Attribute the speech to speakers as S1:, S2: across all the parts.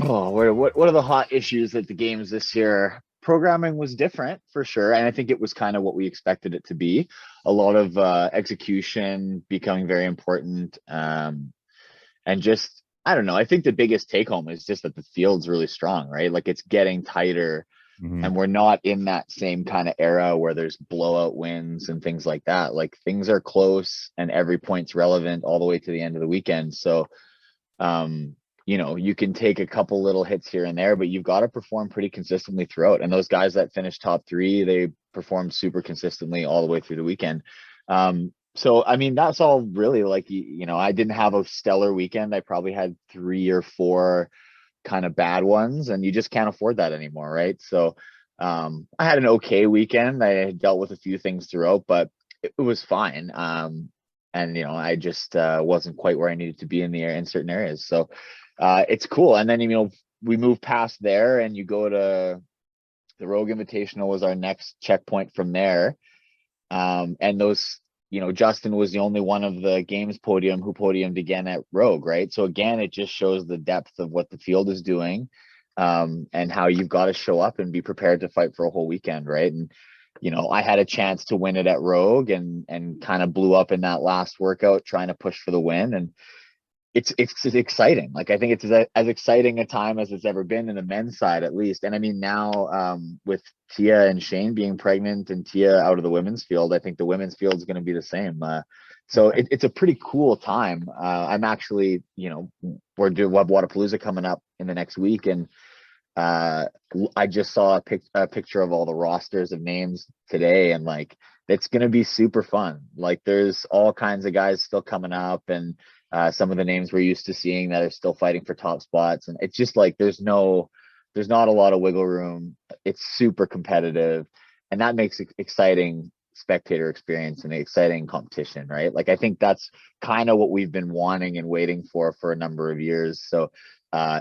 S1: Oh, what are the hot issues at the games this year? Programming was different for sure, and I think it was kind of what we expected it to be. A lot of execution becoming very important, and just I don't know. I think the biggest take home is just that the field's really strong, right? Like it's getting tighter,
S2: Hmm.
S1: and we're not in that same kind of era where there's blowout wins and things like that. Like things are close, and every point's relevant all the way to the end of the weekend. So um, you can take a couple little hits here and there, but you've got to perform pretty consistently throughout. And those guys that finished top three, they performed super consistently all the way through the weekend. So I mean, that's all really like I didn't have a stellar weekend. I probably had three or four kind of bad ones, and you just can't afford that anymore, right? So I had an okay weekend. I dealt with a few things throughout, but it was fine. And I just wasn't quite where I needed to be in certain areas. So it's cool. And then we move past there, and you go to the Rogue Invitational was our next checkpoint from there. And those, Justin was the only one of the games podium who podiumed again at Rogue, right? So again, it just shows the depth of what the field is doing, and how you've got to show up and be prepared to fight for a whole weekend, right? And I had a chance to win it at Rogue and kind of blew up in that last workout trying to push for the win. And it's exciting. Like I think it's as exciting a time as it's ever been in the men's side, at least. And I mean now with Tia and Shane being pregnant and Tia out of the women's field, I think the women's field is going to be the same. So it's a pretty cool time. I'm actually, we'll have Wadapalooza coming up in the next week, and uh I just saw a picture of all the rosters of names today, and like it's going to be super fun. Like there's all kinds of guys still coming up, and some of the names we're used to seeing that are still fighting for top spots, and it's just like there's not a lot of wiggle room. It's super competitive, and that makes it exciting spectator experience and the exciting competition, right? Like I think that's kind of what we've been wanting and waiting for a number of years. So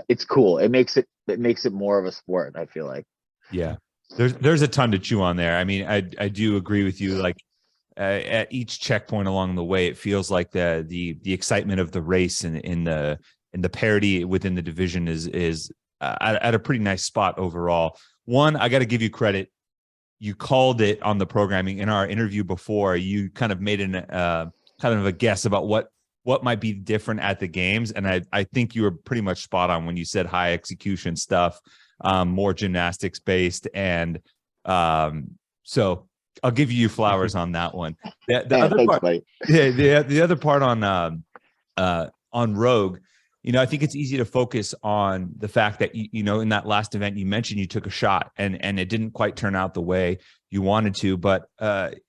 S1: it's cool. It makes it more of a sport, I feel like.
S2: Yeah, there's a ton to chew on there. I mean, I do agree with you. Like at each checkpoint along the way, it feels like the excitement of the race and in the parity within the division is at a pretty nice spot overall. One, I got to give you credit. You called it on the programming in our interview before. You kind of made an kind of a guess about what might be different at the games, and I think you were pretty much spot on when you said high execution stuff, more gymnastics based, and so I'll give you flowers on that one. The
S1: Yeah,
S2: other
S1: thanks,
S2: part,
S1: buddy.
S2: yeah, the other part on Rogue, I think it's easy to focus on the fact that in that last event you mentioned you took a shot and it didn't quite turn out the way you wanted to, but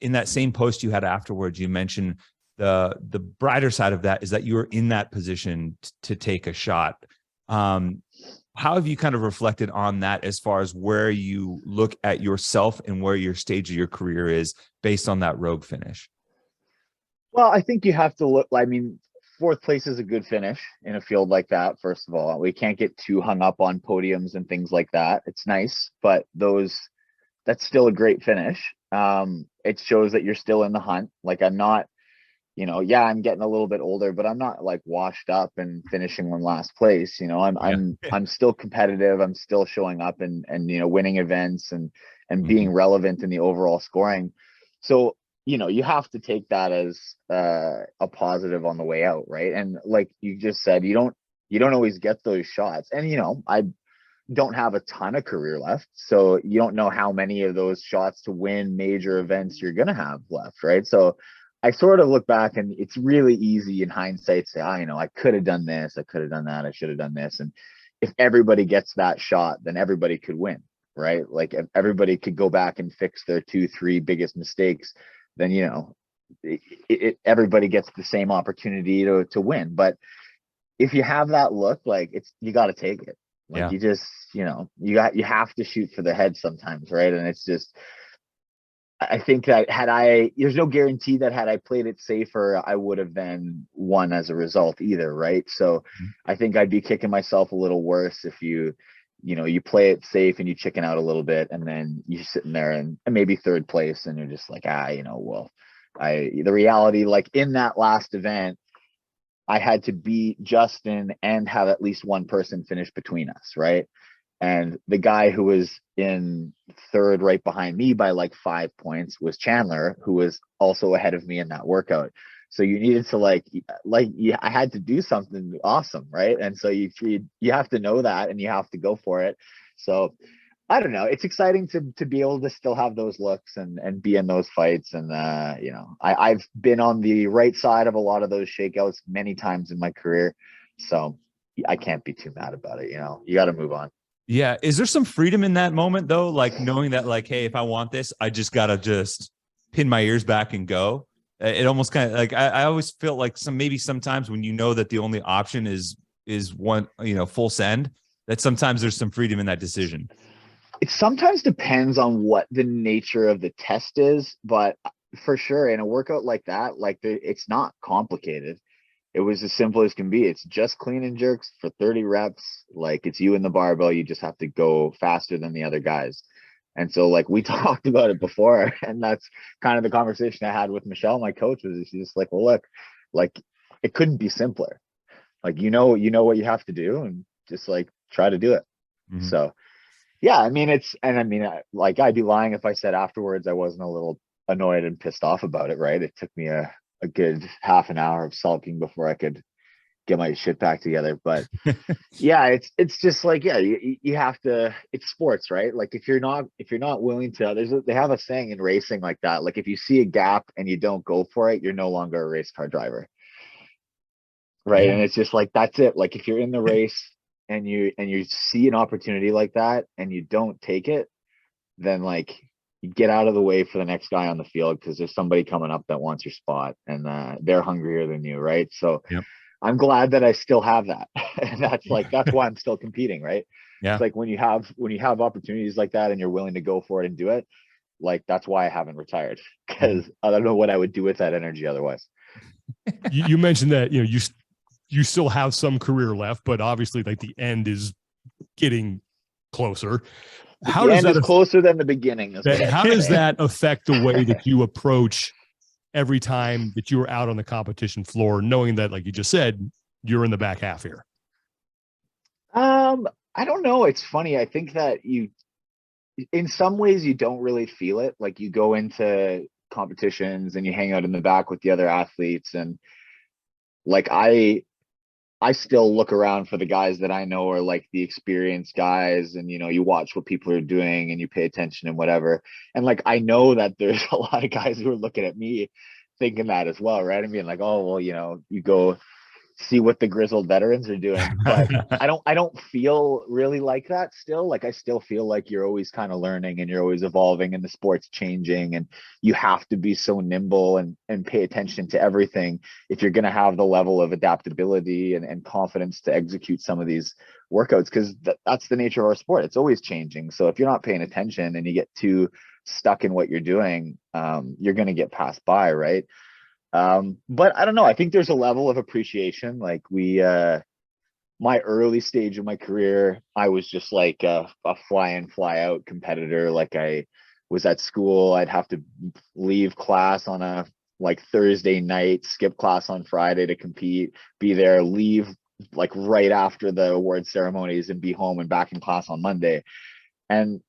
S2: in that same post you had afterwards, you mentioned the brighter side of that is that you were in that position to take a shot. How have you kind of reflected on that as far as where you look at yourself and where your stage of your career is based on that Rogue finish?
S1: Well, I think you have to look. I mean, fourth place is a good finish in a field like that. First of all, we can't get too hung up on podiums and things like that. It's nice, but that's still a great finish. It shows that you're still in the hunt. Like I'm not, yeah, I'm getting a little bit older, but I'm not like washed up and finishing in last place. I'm
S2: Yeah.
S1: I'm I'm still competitive. I'm still showing up and winning events and
S2: Mhm.
S1: being relevant in the overall scoring. So you have to take that as a positive on the way out, right? And like you just said, you don't always get those shots, and I don't have a ton of career left, so you don't know how many of those shots to win major events you're gonna have left, right? So I sort of look back, and it's really easy in hindsight to say, I could have done this, I could have done that, I should have done this. And if everybody gets that shot, then everybody could win, right? Like if everybody could go back and fix their two, three biggest mistakes, then everybody gets the same opportunity to win. But if you have that look, like you got to take it. Like
S2: Yeah.
S1: you just, you have to shoot for the head sometimes, right? And it's just, I think that there's no guarantee that had I played it safer, I would have then won as a result either, right? So I think I'd be kicking myself a little worse if you play it safe and you chicken out a little bit, and then you're sitting there and maybe third place, and you're just like, well, the reality, like in that last event, I had to beat Justin and have at least one person finish between us, right? And the guy who was in third right behind me by like 5 points was Chandler, who was also ahead of me in that workout. So you needed to yeah, I had to do something awesome, right? And so you have to know that and you have to go for it. So I don't know. It's exciting to be able to still have those looks and be in those fights. And you know, I've been on the right side of a lot of those shakeouts many times in my career. So I can't be too mad about it. You know, you got to move on.
S2: Yeah. Is there some freedom in that moment though? Like knowing that like, hey, if I want this, I just gotta just pin my ears back and go. It almost kind of like I always feel like maybe sometimes when you know that the only option is one, you know, full send, that sometimes there's some freedom in that decision.
S1: It sometimes depends on what the nature of the test is, but for sure in a workout like that, like it's not complicated. It was as simple as can be. It's just clean and jerks for 30 reps. Like it's you and the barbell. You just have to go faster than the other guys. And so like we talked about it before, and that's kind of the conversation I had with Michelle, my coach, was she's just like, well, look, like it couldn't be simpler. Like you know what you have to do, and just like try to do it.
S2: Mm-hmm.
S1: So yeah, I mean, like I'd be lying if I said afterwards I wasn't a little annoyed and pissed off about it, right? It took me a good half an hour of sulking before I could get my shit back together. But yeah, it's just like, yeah, you have to, it's sports, right? Like if you're not willing to, they have a saying in racing like that. Like if you see a gap and you don't go for it, you're no longer a race car driver. Right.
S2: Yeah.
S1: And it's just like, that's it. Like if you're in the race and you see an opportunity like that and you don't take it, then like you get out of the way for the next guy on the field because there's somebody coming up that wants your spot and they're hungrier than you, right? So
S2: Yep.
S1: I'm glad that I still have that. And that's why I'm still competing, right?
S2: Yeah.
S1: It's like when you have opportunities like that and you're willing to go for it and do it, like that's why I haven't retired, because I don't know what I would do with that energy otherwise.
S3: You mentioned that, you know, you still have some career left, but obviously like the end is getting closer.
S1: How the end is closer than the beginning.
S3: How does that affect the way that you approach every time that you are out on the competition floor, knowing that, like you just said, you're in the back half here?
S1: I don't know. It's funny. I think that in some ways you don't really feel it. Like you go into competitions and you hang out in the back with the other athletes, and like I still look around for the guys that I know are like the experienced guys, and you know, you watch what people are doing and you pay attention and whatever. And like I know that there's a lot of guys who are looking at me thinking that as well, right? I mean, like, oh well, you know, you go see what the grizzled veterans are doing. But I don't feel really like that still. Like I still feel like you're always kind of learning and you're always evolving and the sport's changing, and you have to be so nimble and pay attention to everything if you're going to have the level of adaptability and confidence to execute some of these workouts, because that's the nature of our sport. It's always changing. So if you're not paying attention and you get too stuck in what you're doing, you're going to get passed by, right? But I don't know. I think there's a level of appreciation. Like my early stage of my career, I was just like a fly in, fly out competitor. Like I was at school, I'd have to leave class on a like Thursday night, skip class on Friday to compete, be there, leave like right after the award ceremonies and be home and back in class on Monday. And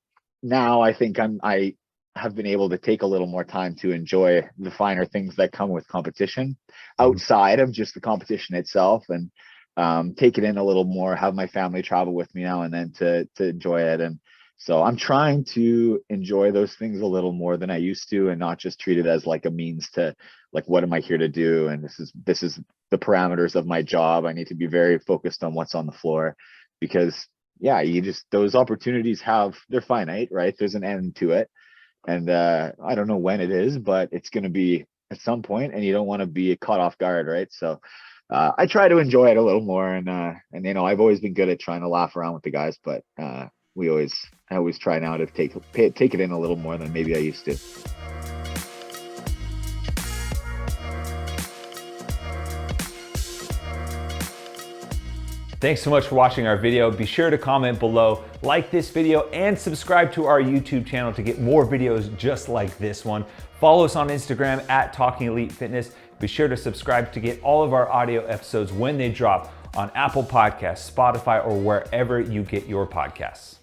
S1: now I think I have been able to take a little more time to enjoy the finer things that come with competition outside of just the competition itself, and take it in a little more, have my family travel with me now and then to enjoy it. And so I'm trying to enjoy those things a little more than I used to, and not just treat it as like a means to like, what am I here to do? And this is the parameters of my job. I need to be very focused on what's on the floor, because yeah, those opportunities they're finite, right? There's an end to it. And I don't know when it is, but it's going to be at some point, and you don't want to be caught off guard, right? So I try to enjoy it a little more, and you know, I've always been good at trying to laugh around with the guys, but I always try now to take it in a little more than maybe I used to.
S4: Thanks so much for watching our video. Be sure to comment below, like this video, and subscribe to our YouTube channel to get more videos just like this one. Follow us on Instagram at Talking Elite Fitness. Be sure to subscribe to get all of our audio episodes when they drop on Apple Podcasts, Spotify, or wherever you get your podcasts.